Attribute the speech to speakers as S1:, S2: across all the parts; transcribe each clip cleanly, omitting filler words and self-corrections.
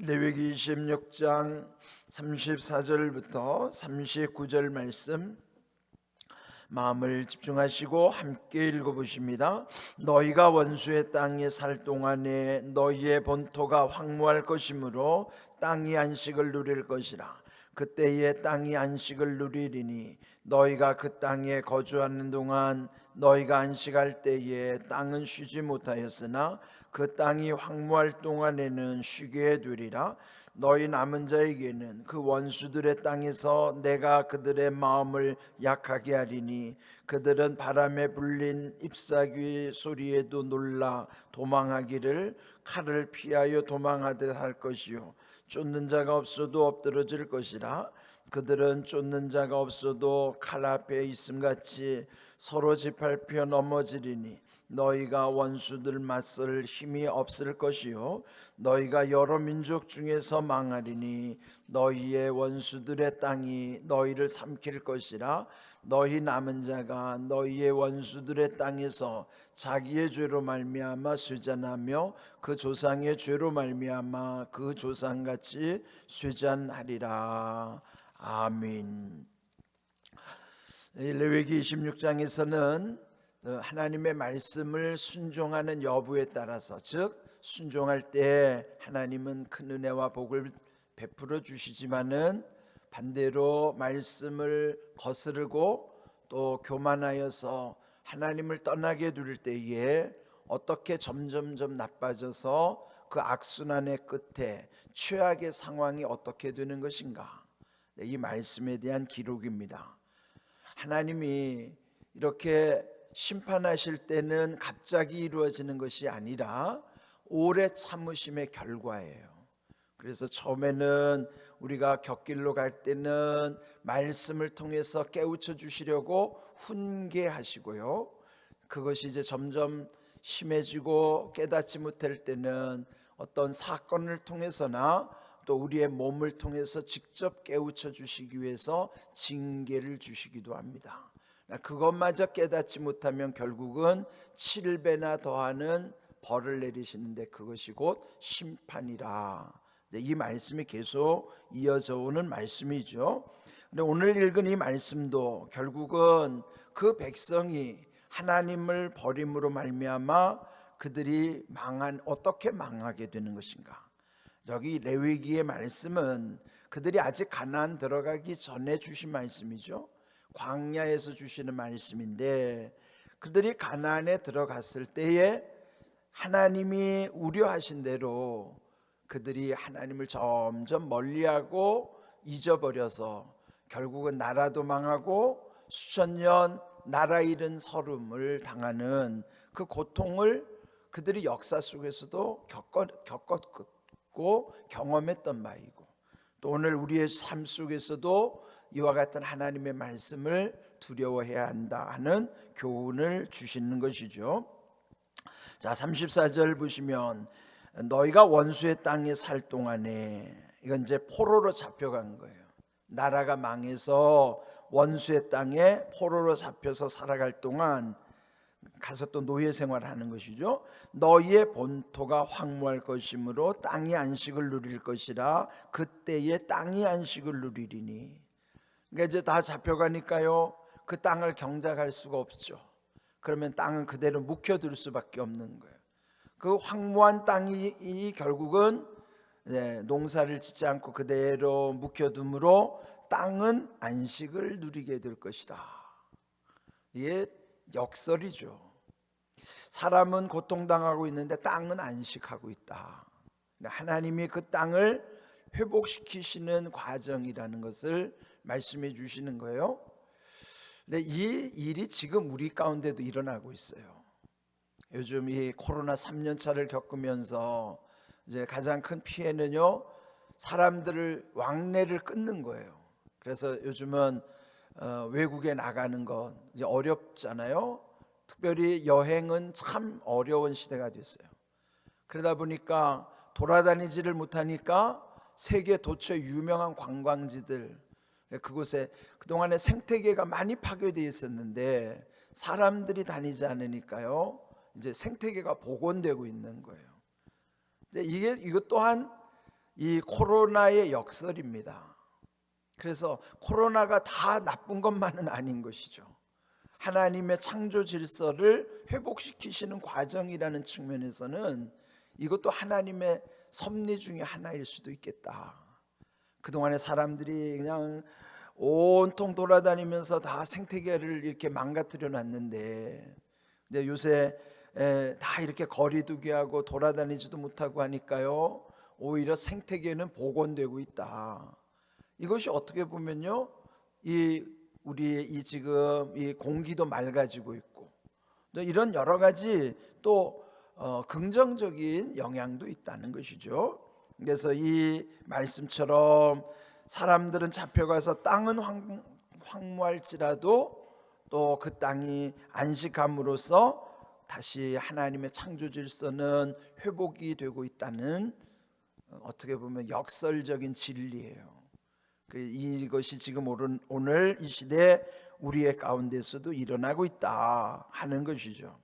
S1: 레위기 26장 34절부터 39절 말씀 마음을 집중하시고 함께 읽어보십니다. 너희가 원수의 땅에 살 동안에 너희의 본토가 황무할 것이므로 땅이 안식을 누릴 것이라. 그때에 땅이 안식을 누리리니 너희가 그 땅에 거주하는 동안 너희가 안식할 때에 땅은 쉬지 못하였으나 그 땅이 황무할 동안에는 쉬게 되리라. 너희 남은 자에게는 그 원수들의 땅에서 내가 그들의 마음을 약하게 하리니 그들은 바람에 불린 잎사귀 소리에도 놀라 도망하기를 칼을 피하여 도망하듯 할 것이요 쫓는 자가 없어도 엎드러질 것이라. 그들은 쫓는 자가 없어도 칼 앞에 있음같이 서로 짓밟혀 넘어지리니 너희가 원수들 맞설 힘이 없을 것이요 너희가 여러 민족 중에서 망하리니 너희의 원수들의 땅이 너희를 삼킬 것이라. 너희 남은 자가 너희의 원수들의 땅에서 자기의 죄로 말미암아 쇠잔하며 그 조상의 죄로 말미암아 그 조상같이 쇠잔하리라. 아멘. 레위기 26장에서는 하나님의 말씀을 순종하는 여부에 따라서, 즉 순종할 때 하나님은 큰 은혜와 복을 베풀어 주시지만은 반대로 말씀을 거스르고 또 교만하여서 하나님을 떠나게 될 때에 어떻게 점점점 나빠져서 그 악순환의 끝에 최악의 상황이 어떻게 되는 것인가, 이 말씀에 대한 기록입니다. 하나님이 이렇게 심판하실 때는 갑자기 이루어지는 것이 아니라 오래 참으심의 결과예요. 그래서 처음에는 우리가 곁길로 갈 때는 말씀을 통해서 깨우쳐 주시려고 훈계하시고요, 그것이 이제 점점 심해지고 깨닫지 못할 때는 어떤 사건을 통해서나 또 우리의 몸을 통해서 직접 깨우쳐 주시기 위해서 징계를 주시기도 합니다. 그것마저 깨닫지 못하면 결국은 7배나 더하는 벌을 내리시는데 그것이 곧 심판이라. 이 말씀이 계속 이어져 오는 말씀이죠. 근데 오늘 읽은 이 말씀도 결국은 그 백성이 하나님을 버림으로 말미암아 그들이 어떻게 망하게 되는 것인가. 여기 레위기의 말씀은 그들이 아직 가나안 들어가기 전에 주신 말씀이죠. 광야에서 주시는 말씀인데, 그들이 가나안에 들어갔을 때에 하나님이 우려하신 대로 그들이 하나님을 점점 멀리하고 잊어버려서 결국은 나라도 망하고 수천 년 나라 잃은 서름을 당하는 그 고통을 그들이 역사 속에서도 겪었고 경험했던 바이고, 또 오늘 우리의 삶 속에서도 이와 같은 하나님의 말씀을 두려워해야 한다 하는 교훈을 주시는 것이죠. 자, 34절 보시면 너희가 원수의 땅에 살 동안에, 이건 이제 포로로 잡혀간 거예요. 나라가 망해서 원수의 땅에 포로로 잡혀서 살아갈 동안 가서 또 노예 생활을 하는 것이죠. 너희의 본토가 황무할 것이므로 땅이 안식을 누릴 것이라. 그때에 땅이 안식을 누리리니. 그러니까 이제 다 잡혀가니까요, 그 땅을 경작할 수가 없죠. 그러면 땅은 그대로 묵혀둘 수밖에 없는 거예요. 그 황무한 땅이 결국은 농사를 짓지 않고 그대로 묵혀둠으로 땅은 안식을 누리게 될 것이다. 이게 역설이죠. 사람은 고통당하고 있는데 땅은 안식하고 있다. 하나님이 그 땅을 회복시키시는 과정이라는 것을 말씀해 주시는 거예요. 근데 이 일이 지금 우리 가운데도 일어나고 있어요. 요즘 이 코로나 3년차를 겪으면서 이제 가장 큰 피해는요, 사람들을 왕래를 끊는 거예요. 그래서 요즘은 외국에 나가는 건 이제 어렵잖아요. 특별히 여행은 참 어려운 시대가 됐어요. 그러다 보니까 돌아다니지를 못하니까 세계 도처 유명한 관광지들, 그곳에 그동안에 생태계가 많이 파괴되어 있었는데 사람들이 다니지 않으니까요, 이제 생태계가 복원되고 있는 거예요. 이것 또한 이 코로나의 역설입니다. 그래서 코로나가 다 나쁜 것만은 아닌 것이죠. 하나님의 창조 질서를 회복시키시는 과정이라는 측면에서는 이것도 하나님의 섭리 중에 하나일 수도 있겠다. 그동안에 사람들이 그냥 온통 돌아다니면서 다 생태계를 이렇게 망가뜨려 놨는데, 근데 요새 다 이렇게 거리두기 하고 돌아다니지도 못하고 하니까요, 오히려 생태계는 복원되고 있다. 이것이 어떻게 보면요, 우리 지금 이 공기도 맑아지고 있고, 또 이런 여러 가지 또 긍정적인 영향도 있다는 것이죠. 그래서 이 말씀처럼 사람들은 잡혀가서 땅은 황무할지라도 또 그 땅이 안식함으로써 다시 하나님의 창조 질서는 회복이 되고 있다는, 어떻게 보면 역설적인 진리예요. 이것이 지금 오늘 이 시대 우리의 가운데서도 일어나고 있다 하는 것이죠.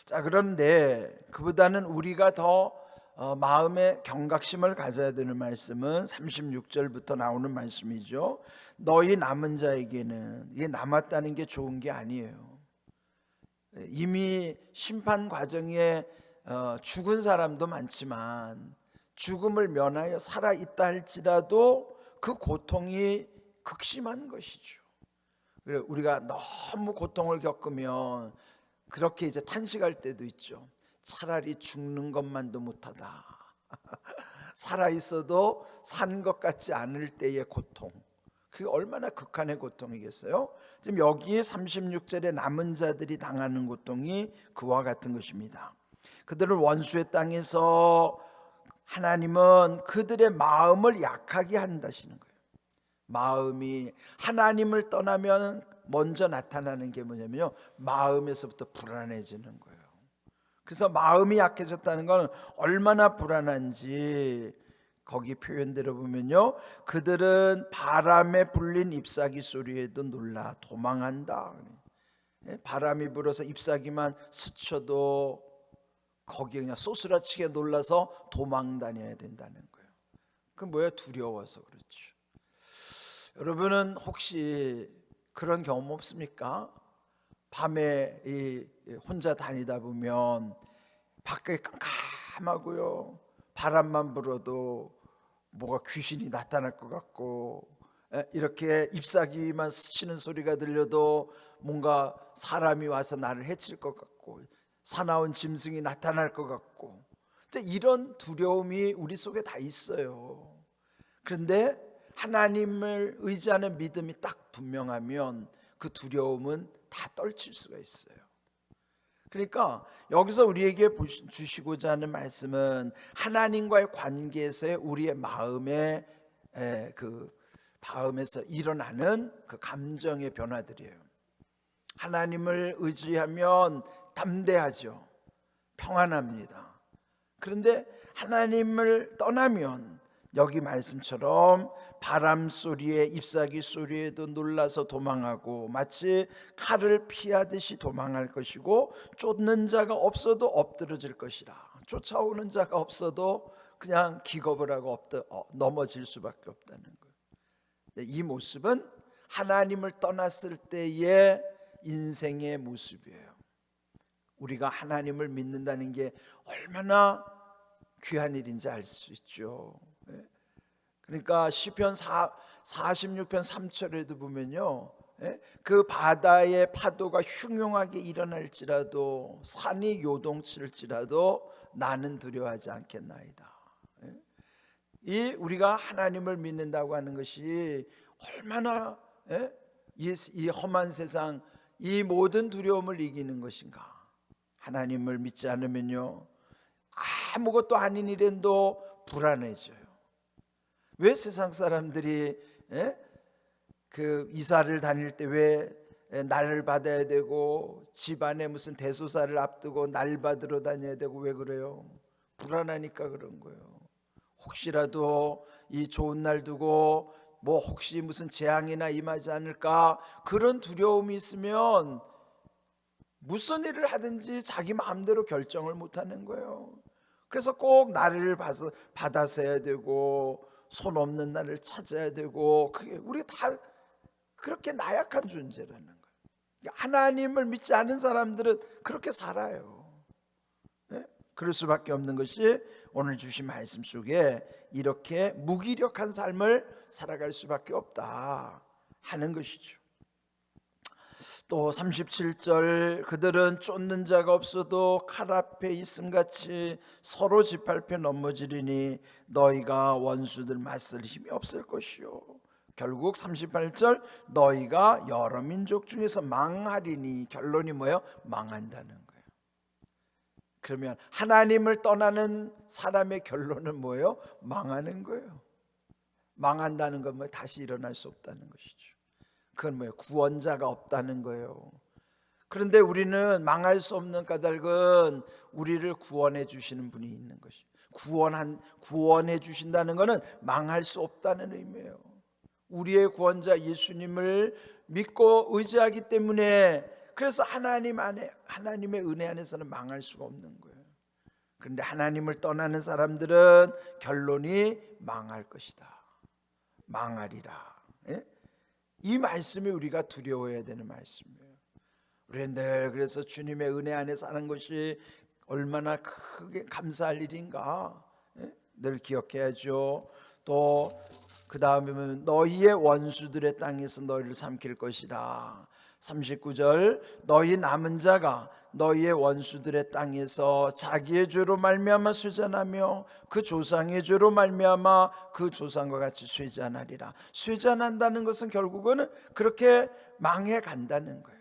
S1: 자, 그런데 그보다는 우리가 더 마음의 경각심을 가져야 되는 말씀은 36절부터 나오는 말씀이죠. 너희 남은 자에게는, 이게 남았다는 게 좋은 게 아니에요. 이미 심판 과정에 죽은 사람도 많지만 죽음을 면하여 살아있다 할지라도 그 고통이 극심한 것이죠. 우리가 너무 고통을 겪으면 그렇게 이제 탄식할 때도 있죠. 차라리 죽는 것만도 못하다. 살아있어도 산 것 같지 않을 때의 고통, 그게 얼마나 극한의 고통이겠어요? 지금 여기 36절에 남은 자들이 당하는 고통이 그와 같은 것입니다. 그들을 원수의 땅에서 하나님은 그들의 마음을 약하게 한다시는 거예요. 마음이 하나님을 떠나면 먼저 나타나는 게 뭐냐면요, 마음에서부터 불안해지는 거예요. 그래서 마음이 약해졌다는 건 얼마나 불안한지 거기 표현대로 보면요, 그들은 바람에 불린 잎사귀 소리에도 놀라 도망한다. 바람이 불어서 잎사귀만 스쳐도 거기에 그냥 쏘스라치게 놀라서 도망 다녀야 된다는 거예요. 그 뭐야? 두려워서 그렇죠. 여러분은 혹시 그런 경험 없습니까? 밤에 혼자 다니다 보면 밖에 깜깜하고요, 바람만 불어도 뭐가 귀신이 나타날 것 같고, 이렇게 잎사귀만 스치는 소리가 들려도 뭔가 사람이 와서 나를 해칠 것 같고, 사나운 짐승이 나타날 것 같고, 이런 두려움이 우리 속에 다 있어요. 그런데 하나님을 의지하는 믿음이 딱 분명하면 그 두려움은 다 떨칠 수가 있어요. 그러니까 여기서 우리에게 주시고자 하는 말씀은 하나님과의 관계에서의 우리의 마음의 그 마음에서 일어나는 그 감정의 변화들이에요. 하나님을 의지하면 담대하죠. 평안합니다. 그런데 하나님을 떠나면 여기 말씀처럼 바람 소리에 잎사귀 소리에도 놀라서 도망하고 마치 칼을 피하듯이 도망할 것이고, 쫓는 자가 없어도 엎드러질 것이라. 쫓아오는 자가 없어도 그냥 기겁을 하고 넘어질 수밖에 없다는 거예요. 이 모습은 하나님을 떠났을 때의 인생의 모습이에요. 우리가 하나님을 믿는다는 게 얼마나 귀한 일인지 알 수 있죠. 그러니까 시편 46편 3절에도 보면요, 그 바다의 파도가 흉흉하게 일어날지라도 산이 요동칠지라도 나는 두려워하지 않겠나이다. 이 우리가 하나님을 믿는다고 하는 것이 얼마나 이 험한 세상 이 모든 두려움을 이기는 것인가. 하나님을 믿지 않으면요, 아무것도 아닌 일에도 불안해져요. 왜 세상 사람들이 그 이사를 다닐 때 왜 날을 받아야 되고, 집안에 무슨 대소사를 앞두고 날 받으러 다녀야 되고, 왜 그래요? 불안하니까 그런 거예요. 혹시라도 이 좋은 날 두고 뭐 혹시 무슨 재앙이나 임하지 않을까, 그런 두려움이 있으면 무슨 일을 하든지 자기 마음대로 결정을 못하는 거예요. 그래서 꼭 나를 받아서 해야 되고 손 없는 나를 찾아야 되고, 그게 우리 다 그렇게 나약한 존재라는 거예요. 하나님을 믿지 않은 사람들은 그렇게 살아요. 네? 그럴 수밖에 없는 것이 오늘 주신 말씀 속에 이렇게 무기력한 삶을 살아갈 수밖에 없다 하는 것이죠. 또 37절, 그들은 쫓는 자가 없어도 칼 앞에 있음같이 서로 짓밟혀 넘어지리니 너희가 원수들 맞설 힘이 없을 것이요. 결국 38절, 너희가 여러 민족 중에서 망하리니, 결론이 뭐예요? 망한다는 거예요. 그러면 하나님을 떠나는 사람의 결론은 뭐예요? 망하는 거예요. 망한다는 건 뭐 다시 일어날 수 없다는 것이죠. 그건 뭐예요? 구원자가 없다는 거예요. 그런데 우리는 망할 수 없는 까닭은 우리를 구원해 주시는 분이 있는 것이죠. 구원해 주신다는 것은 망할 수 없다는 의미예요. 우리의 구원자 예수님을 믿고 의지하기 때문에, 그래서 하나님 안에, 하나님의 은혜 안에서는 망할 수가 없는 거예요. 그런데 하나님을 떠나는 사람들은 결론이 망할 것이다, 망하리라. 예? 이 말씀이 우리가 두려워해야 되는 말씀이에요. 우리는 늘 그래서 주님의 은혜 안에 사는 것이 얼마나 크게 감사할 일인가, 예? 늘 기억해야죠. 또 그 다음에는 너희의 원수들의 땅에서 너희를 삼킬 것이라. 39절, 너희 남은 자가 너희의 원수들의 땅에서 자기의 죄로 말미암아 쇠잔하며 그 조상의 죄로 말미암아 그 조상과 같이 쇠잔하리라. 쇠잔한다는 것은 결국은 그렇게 망해 간다는 거예요.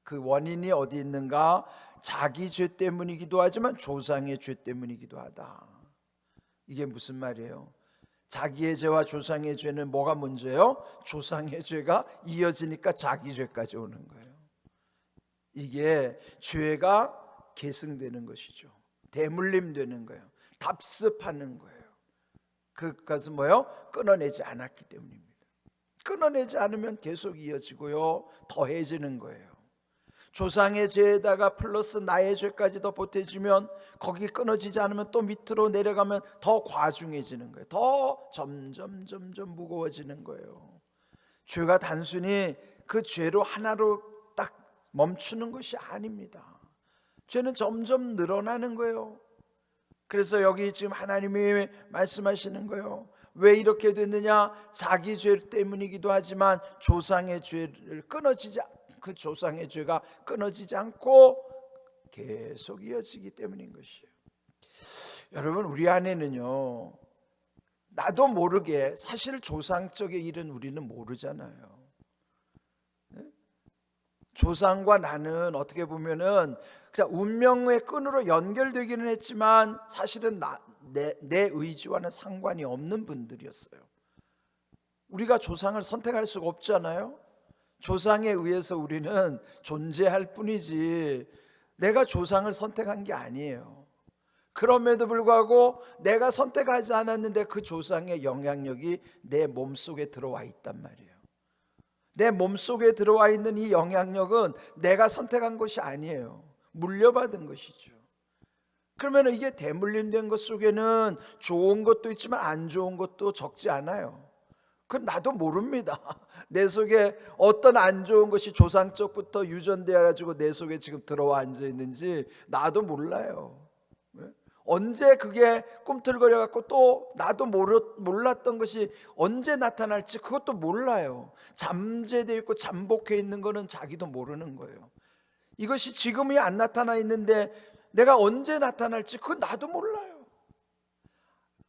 S1: 그 원인이 어디 있는가? 자기 죄 때문이기도 하지만 조상의 죄 때문이기도 하다. 이게 무슨 말이에요? 자기의 죄와 조상의 죄는 뭐가 문제예요? 조상의 죄가 이어지니까 자기 죄까지 오는 거예요. 이게 죄가 계승되는 것이죠. 대물림되는 거예요. 답습하는 거예요. 그것은 뭐예요? 끊어내지 않았기 때문입니다. 끊어내지 않으면 계속 이어지고요, 더해지는 거예요. 조상의 죄에다가 플러스 나의 죄까지도 보태지면, 거기 끊어지지 않으면 또 밑으로 내려가면 더 과중해지는 거예요. 더 점점 무거워지는 거예요. 죄가 단순히 그 죄로 하나로 딱 멈추는 것이 아닙니다. 죄는 점점 늘어나는 거예요. 그래서 여기 지금 하나님이 말씀하시는 거예요. 왜 이렇게 됐느냐? 자기 죄 때문이기도 하지만 조상의 죄를 그 조상의 죄가 끊어지지 않고 계속 이어지기 때문인 것이에요. 여러분, 우리 안에는요, 나도 모르게 사실 조상적의 일은 우리는 모르잖아요. 조상과 나는 어떻게 보면은 그냥 운명의 끈으로 연결되기는 했지만 사실은 내 의지와는 상관이 없는 분들이었어요. 우리가 조상을 선택할 수가 없잖아요. 조상에 의해서 우리는 존재할 뿐이지 내가 조상을 선택한 게 아니에요. 그럼에도 불구하고 내가 선택하지 않았는데 그 조상의 영향력이 내 몸속에 들어와 있단 말이에요. 내 몸속에 들어와 있는 이 영향력은 내가 선택한 것이 아니에요. 물려받은 것이죠. 그러면 이게 대물림된 것 속에는 좋은 것도 있지만 안 좋은 것도 적지 않아요. 그건 나도 모릅니다. 내 속에 어떤 안 좋은 것이 조상적부터 유전되어 가지고 내 속에 지금 들어와 앉아 있는지 나도 몰라요. 언제 그게 꿈틀거려 갖고 또 나도 몰랐던 것이 언제 나타날지 그것도 몰라요. 잠재되어 있고 잠복해 있는 거는 자기도 모르는 거예요. 이것이 지금이 안 나타나 있는데 내가 언제 나타날지 그건 나도 몰라요.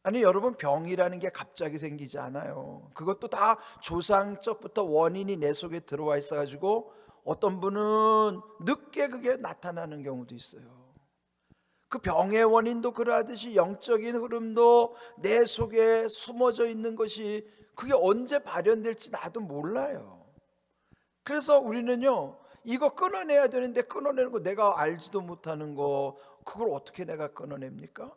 S1: 아니 여러분, 병이라는 게 갑자기 생기지 않아요. 그것도 다 조상적부터 원인이 내 속에 들어와 있어가지고 어떤 분은 늦게 그게 나타나는 경우도 있어요. 그 병의 원인도 그러하듯이 영적인 흐름도 내 속에 숨어져 있는 것이 그게 언제 발현될지 나도 몰라요. 그래서 우리는요, 이거 끊어내야 되는데 끊어내는 거 내가 알지도 못하는 거, 그걸 어떻게 내가 끊어냅니까?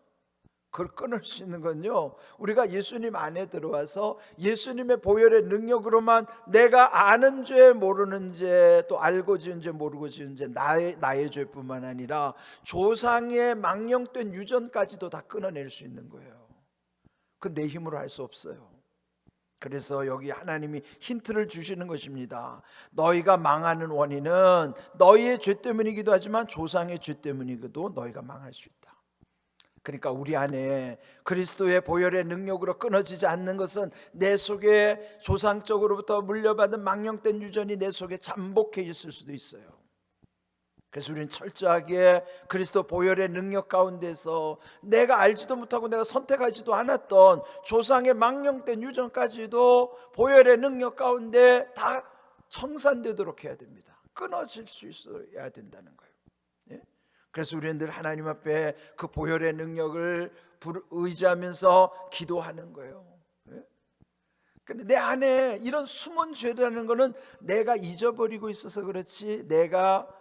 S1: 그걸 끊을 수 있는 건요, 우리가 예수님 안에 들어와서 예수님의 보혈의 능력으로만 내가 아는 죄 모르는 죄, 또 알고 지은 죄 모르고 지은 죄, 나의 죄뿐만 아니라 조상의 망령된 유전까지도 다 끊어낼 수 있는 거예요. 그 내 힘으로 할 수 없어요. 그래서 여기 하나님이 힌트를 주시는 것입니다. 너희가 망하는 원인은 너희의 죄 때문이기도 하지만 조상의 죄 때문이기도 너희가 망할 수 있다. 그러니까 우리 안에 그리스도의 보혈의 능력으로 끊어지지 않는 것은 내 속에 조상적으로부터 물려받은 망령된 유전이 내 속에 잠복해 있을 수도 있어요. 그래서 우리는 철저하게 그리스도 보혈의 능력 가운데서 내가 알지도 못하고 내가 선택하지도 않았던 조상의 망령된 유전까지도 보혈의 능력 가운데 다 청산되도록 해야 됩니다. 끊어질 수 있어야 된다는 거예요. 그래서 우리는 늘 하나님 앞에 그 보혈의 능력을 의지하면서 기도하는 거예요. 근데 내 안에 이런 숨은 죄라는 것은 내가 잊어버리고 있어서 그렇지, 내가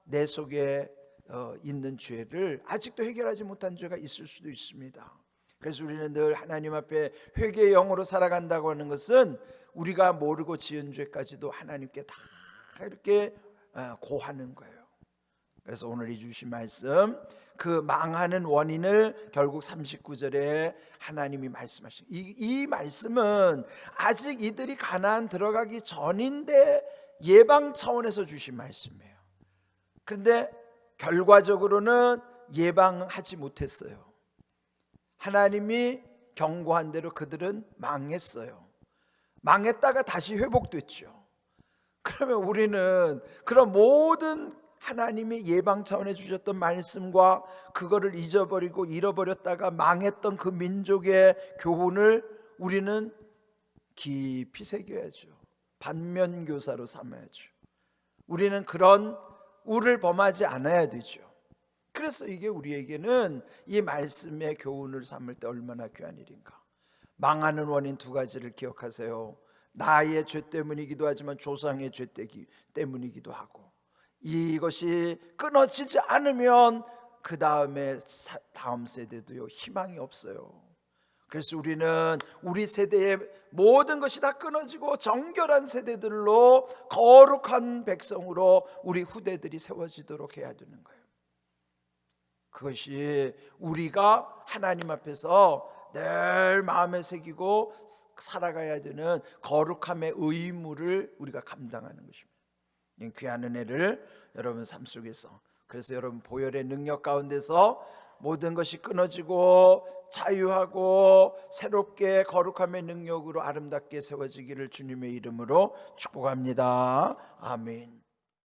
S1: 내 속에 있는 죄를 아직도 해결하지 못한 죄가 있을 수도 있습니다. 그래서 우리는 늘 하나님 앞에 회개의 영으로 살아간다고 하는 것은 우리가 모르고 지은 죄까지도 하나님께 다 이렇게 고하는 거예요. 그래서 오늘 이 주신 말씀, 그 망하는 원인을 결국 39절에 하나님이 말씀하신 이 말씀은 아직 이들이 가나안 들어가기 전인데 예방 차원에서 주신 말씀이에요. 그런데 결과적으로는 예방하지 못했어요. 하나님이 경고한 대로 그들은 망했어요. 망했다가 다시 회복됐죠. 그러면 우리는 그런 모든 하나님이 예방 차원에 주셨던 말씀과 그거를 잊어버리고 잃어버렸다가 망했던 그 민족의 교훈을 우리는 깊이 새겨야죠. 반면교사로 삼아야죠. 우리는 그런 우를 범하지 않아야 되죠. 그래서 이게 우리에게는 이 말씀의 교훈을 삼을 때 얼마나 귀한 일인가. 망하는 원인 두 가지를 기억하세요. 나의 죄 때문이기도 하지만 조상의 죄 때문이기도 하고, 이것이 끊어지지 않으면 그 다음에 다음 세대도요 희망이 없어요. 그래서 우리는 우리 세대의 모든 것이 다 끊어지고 정결한 세대들로 거룩한 백성으로 우리 후대들이 세워지도록 해야 되는 거예요. 그것이 우리가 하나님 앞에서 늘 마음에 새기고 살아가야 되는 거룩함의 의무를 우리가 감당하는 것입니다. 귀한 은혜를 여러분 삶 속에서, 그래서 여러분 보혈의 능력 가운데서 모든 것이 끊어지고 자유하고 새롭게 거룩함의 능력으로 아름답게 세워지기를 주님의 이름으로 축복합니다. 아멘.